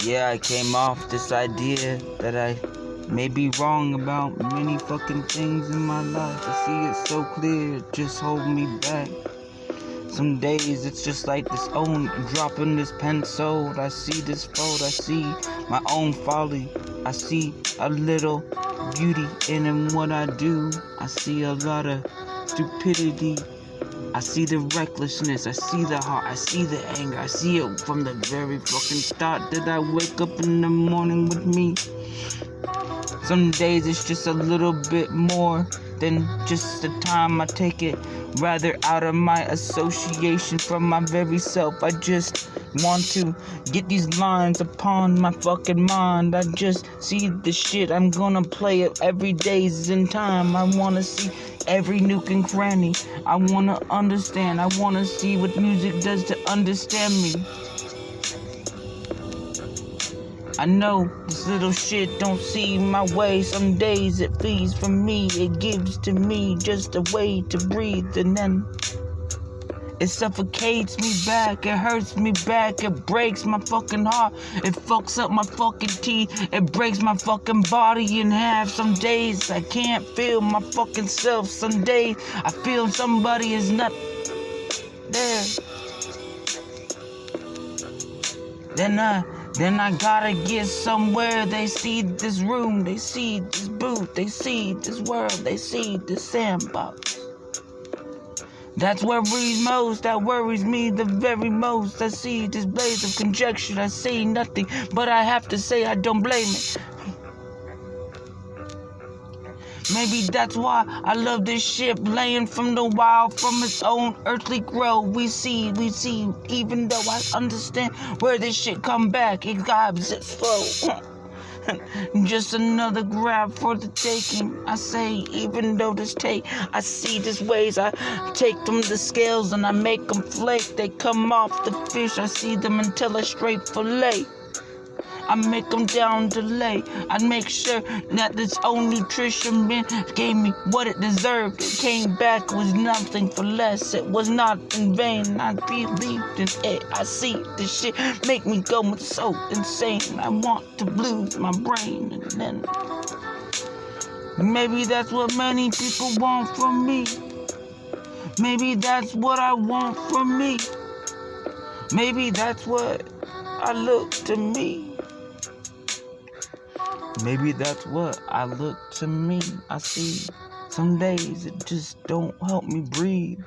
Yeah, I came off this idea that I may be wrong about many fucking things in my life. I see it so clear, it just hold me back. Some days it's just like this own dropping this pencil. I see this fault, I see my own folly. I see a little beauty in what I do. I see a lot of stupidity. I see the recklessness, I see the heart, I see the anger, I see it from the very fucking start that I wake up in the morning with me. Some days it's just a little bit more than just the time I take it, rather out of my association from my very self. I just want to get these lines upon my fucking mind. I just see the shit, I'm gonna play it every day's in time. I wanna see every nook and cranny. I wanna understand, I wanna see what music does to understand me. I know this little shit don't see my way. Some days it feeds from me, it gives to me just a way to breathe, and then it suffocates me back, it hurts me back, it breaks my fucking heart, it fucks up my fucking teeth, it breaks my fucking body in half. Some days I can't feel my fucking self, some days I feel somebody is not there. Then I gotta get somewhere. They see this room, they see this booth, they see this world, they see this sandbox. That's what worries most, that worries me the very most. I see this blaze of conjecture, I say nothing, but I have to say I don't blame it. Maybe that's why I love this ship laying from the wild, from its own earthly grow. We see, even though I understand where this shit come back, it grabs it slow. Just another grab for the taking. I say, even though this take, I see this ways. I take them the scales and I make them flake. They come off the fish, I see them until I straight fillet. I make them down to lay. I make sure that this own nutrition man gave me what it deserved. It came back, it was nothing for less. It was not in vain. I believed in it. I see this shit make me go so insane. I want to lose my brain, and then maybe that's what many people want from me. Maybe that's what I want from me. Maybe that's what I look to me. Maybe that's what I look to me. I see some days it just don't help me breathe.